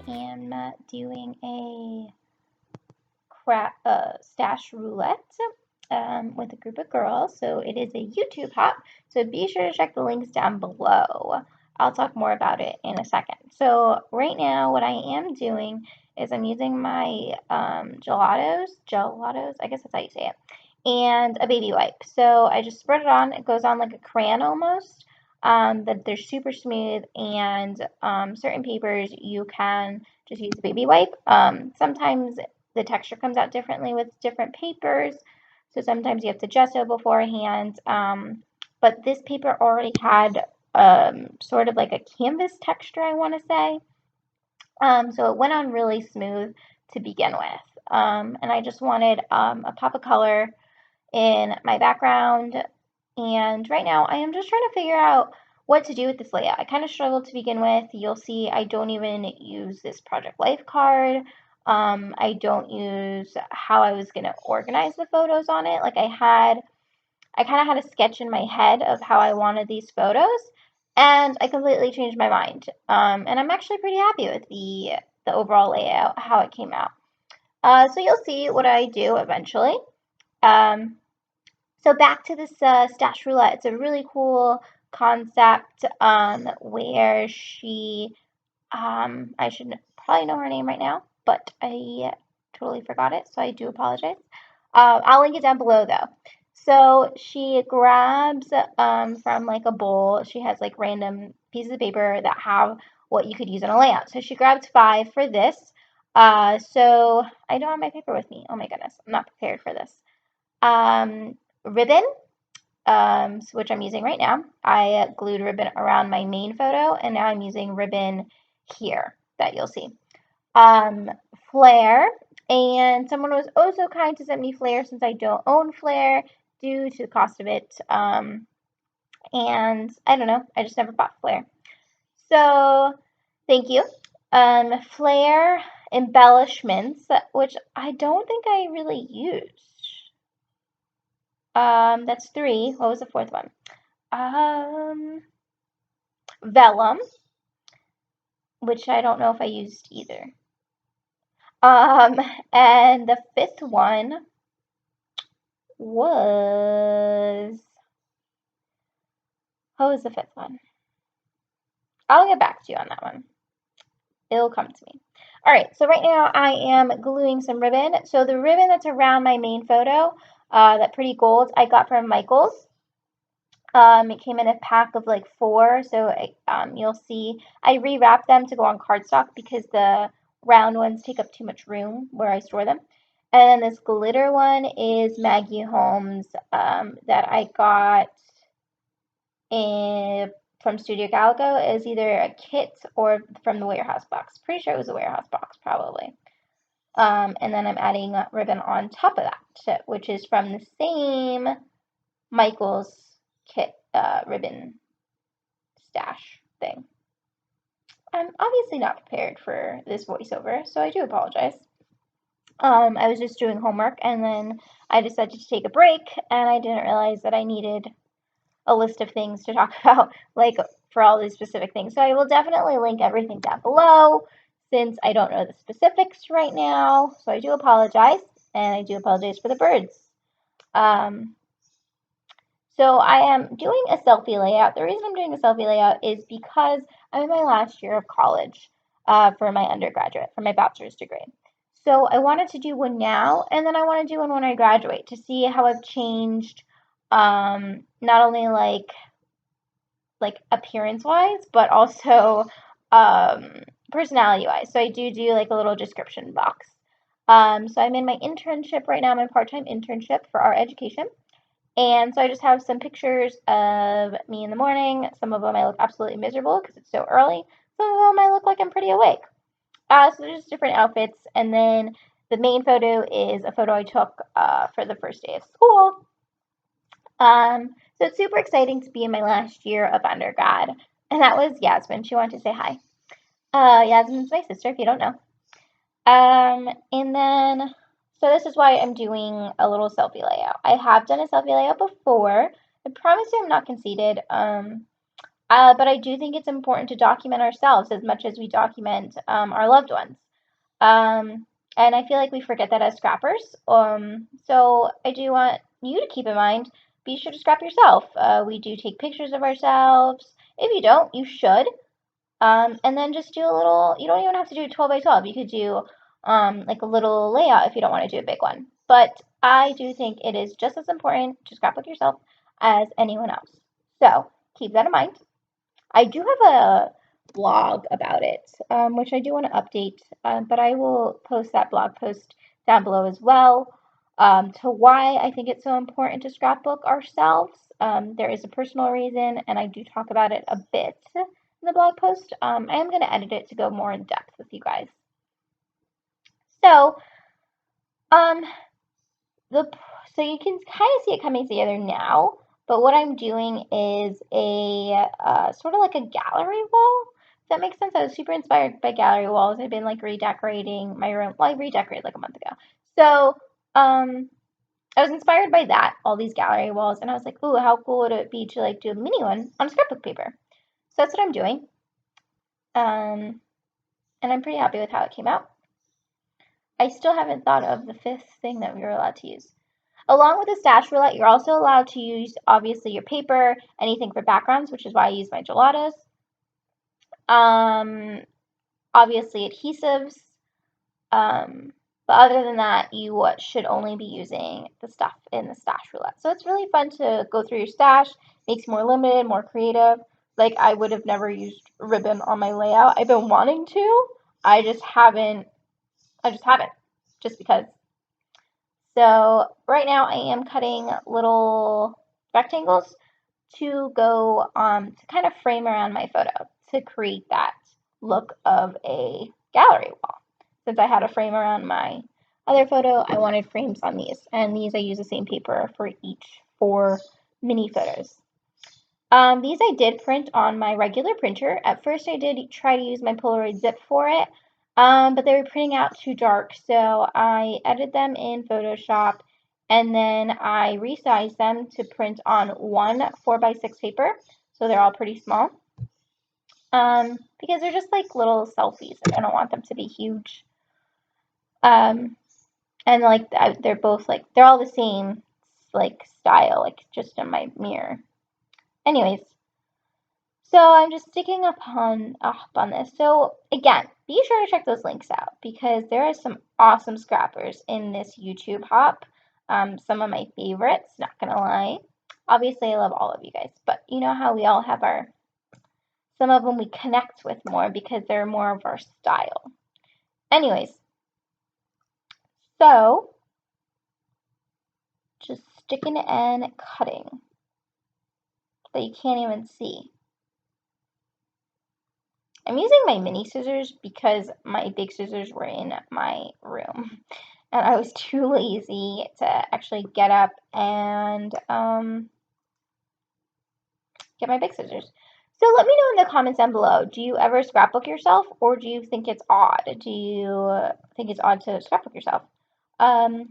am doing a stash roulette with a group of girls. So it is a YouTube hop. So be sure to check the links down below. I'll talk more about it in a second. So right now, what I am doing is I'm using my gelatos, I guess that's how you say it, and a baby wipe. So I just spread it on. It goes on like a crayon almost. That they're super smooth, and certain papers you can just use a baby wipe. Sometimes the texture comes out differently with different papers, so sometimes you have to gesso beforehand. But this paper already had sort of like a canvas texture, I want to say. So it went on really smooth to begin with. And I just wanted a pop of color in my background. And right now I am just trying to figure out what to do with this layout. I kind of struggled to begin with. You'll see I don't even use this project life card. I don't use how I was going to organize the photos on it. Like I kind of had a sketch in my head of how I wanted these photos, and I completely changed my mind. And I'm actually pretty happy with the overall layout, how it came out. So you'll see what I do eventually. Um, so back to this stash roulette. It's a really cool concept where I should probably know her name right now, but I totally forgot it, so I do apologize. I'll link it down below though. So she grabs from like a bowl. She has like random pieces of paper that have what you could use in a layout. So she grabs 5 for this. So I don't have my paper with me. Oh my goodness, I'm not prepared for this. Ribbon, which I'm using right now. I glued ribbon around my main photo, and now I'm using ribbon here that you'll see. Flare, and someone was also kind to send me flare since I don't own flare due to the cost of it. And I don't know, I just never bought flare. So thank you. Flare embellishments, which I don't think I really used. That's 3. What was the 4th one? Vellum, which I don't know if I used either. And the 5th one was, what was the 5th one? I'll get back to you on that one. It'll come to me. All right, so right now I am gluing some ribbon. So the ribbon that's around my main photo, that pretty gold, I got from Michael's. It came in a pack of like 4, so you'll see I rewrapped them to go on cardstock because the round ones take up too much room where I store them. And then this glitter one is Maggie Holmes that I got from Studio Calico. It was either a kit or from the warehouse box. Pretty sure it was a warehouse box, probably. And then I'm adding ribbon on top of that, which is from the same Michael's kit ribbon stash thing. I'm obviously not prepared for this voiceover, so I do apologize. I was just doing homework, and then I decided to take a break, and I didn't realize that I needed a list of things to talk about, like for all these specific things. So I will definitely link everything down below, since I don't know the specifics right now. So I do apologize, and I do apologize for the birds. So I am doing a selfie layout. The reason I'm doing a selfie layout is because I'm in my last year of college for my undergraduate, for my bachelor's degree. So I wanted to do one now, and then I want to do one when I graduate to see how I've changed, not only like appearance-wise, but also personality-wise. So I do like a little description box. So I'm in my internship right now, my part-time internship for our education. And so I just have some pictures of me in the morning. Some of them I look absolutely miserable because it's so early. Some of them I look like I'm pretty awake. So there's just different outfits. And then the main photo is a photo I took for the first day of school. So it's super exciting to be in my last year of undergrad. And that was Yasmin. She wanted to say hi. Yasmin's my sister, if you don't know. And then, so this is why I'm doing a little selfie layout. I have done a selfie layout before. I promise you I'm not conceited. But I do think it's important to document ourselves as much as we document our loved ones. Um, and I feel like we forget that as scrappers. So I do want you to keep in mind, be sure to scrap yourself. We do take pictures of ourselves. If you don't, you should. And then just do a little, you don't even have to do 12 by 12. You could do like a little layout if you don't want to do a big one. But I do think it is just as important to scrapbook yourself as anyone else. So keep that in mind. I do have a blog about it, which I do want to update, but I will post that blog post down below as well, to why I think it's so important to scrapbook ourselves. There is a personal reason, and I do talk about it a bit in the blog post. I am going to edit it to go more in depth with you guys. So, um, the so you can kind of see it coming together now, but what I'm doing is a sort of like a gallery wall. If that makes sense. I was super inspired by gallery walls. I've been like redecorating my room. Well, I redecorated like a month ago. So I was inspired by that, all these gallery walls, and I was like, ooh, how cool would it be to like do a mini one on scrapbook paper? So that's what I'm doing. And I'm pretty happy with how it came out. I still haven't thought of the fifth thing that we were allowed to use. Along with the stash roulette, you're also allowed to use, obviously, your paper, anything for backgrounds, which is why I use my gelatos. Obviously, adhesives. But other than that, you should only be using the stuff in the stash roulette. So it's really fun to go through your stash. Makes you more limited, more creative. Like, I would have never used ribbon on my layout. I've been wanting to. I just haven't. Just because. So right now I am cutting little rectangles to go to kind of frame around my photo to create that look of a gallery wall. Since I had a frame around my other photo, I wanted frames on these, and these I use the same paper for each 4 mini photos. These I did print on my regular printer. At first I did try to use my Polaroid zip for it, but they were printing out too dark, so I edited them in Photoshop, and then I resized them to print on one 4x6 paper, so they're all pretty small, because they're just like little selfies, and I don't want them to be huge. And like they're both like, they're all the same like style, like just in my mirror. Anyways, so I'm just sticking up on this. So again, be sure to check those links out because there are some awesome scrappers in this YouTube hop. Some of my favorites, not gonna lie. Obviously, I love all of you guys, but you know how we all have some of them we connect with more because they're more of our style. Anyways, so just sticking and cutting that you can't even see. I'm using my mini scissors because my big scissors were in my room and I was too lazy to actually get up and get my big scissors. So let me know in the comments down below, do you ever scrapbook yourself or do you think it's odd? Do you think it's odd to scrapbook yourself? And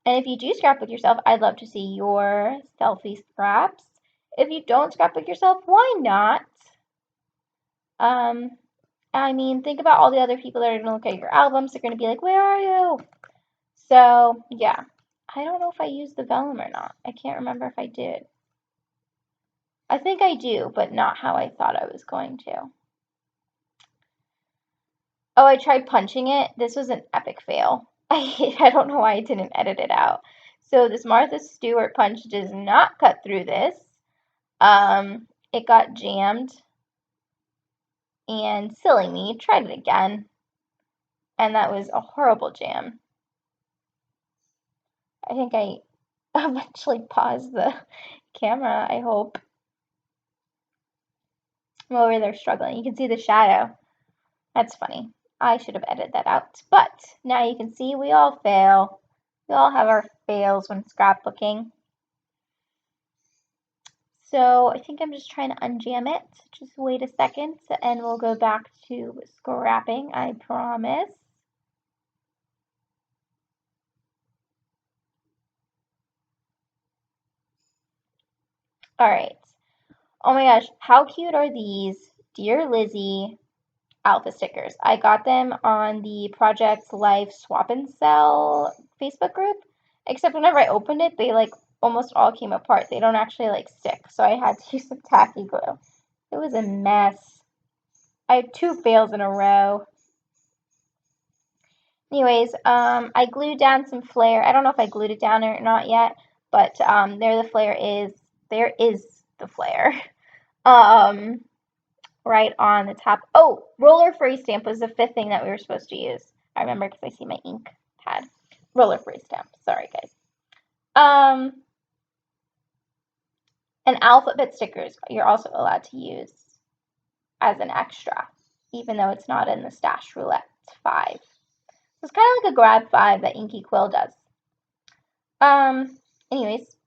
if you do scrapbook yourself, I'd love to see your selfie scraps. If you don't scrapbook yourself, why not? I mean, think about all the other people that are going to look at your albums. They're going to be like, where are you? So, yeah. I don't know if I used the vellum or not. I can't remember if I did. I think I do, but not how I thought I was going to. Oh, I tried punching it. This was an epic fail. I don't know why I didn't edit it out. So this Martha Stewart punch does not cut through this. It got jammed. And silly me, tried it again. And that was a horrible jam. I think I eventually paused the camera, I hope. I'm over there struggling. You can see the shadow. That's funny. I should have edited that out. But now you can see we all fail. We all have our fails when scrapbooking. So I think I'm just trying to unjam it. Just wait a second and we'll go back to scrapping, I promise. All right. Oh my gosh, how cute are these Dear Lizzie alpha stickers? I got them on the Project Life Swap and Sell Facebook group, except whenever I opened it, they like almost all came apart. They don't actually like stick, so I had to use some tacky glue. It was a mess. I had 2 fails in a row. Anyways, I glued down some flare. I don't know if I glued it down or not yet, but there the flare is. There is the flare. Right on the top. Oh, roller free stamp was the 5th thing that we were supposed to use. I remember because I see my ink pad. Roller free stamp. Sorry, guys. And alphabet stickers you're also allowed to use as an extra, even though it's not in the Stash Roulette 5. So it's kind of like a grab 5 that Inky Quill does. Anyways,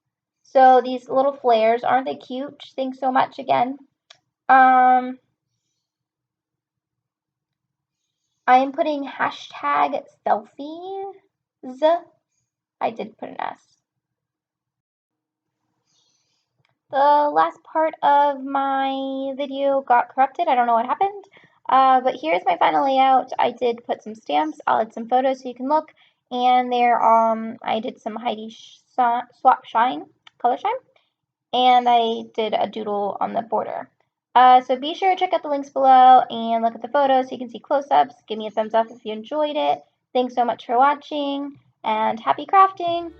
so these little flares, aren't they cute? Thanks so much again. I am putting hashtag selfies. I did put an S. The last part of my video got corrupted. I don't know what happened. But here's my final layout. I did put some stamps. I'll add some photos so you can look. And there, I did some Heidi Swap Shine, color shine. And I did a doodle on the border. So be sure to check out the links below and look at the photos so you can see close-ups. Give me a thumbs up if you enjoyed it. Thanks so much for watching, and happy crafting!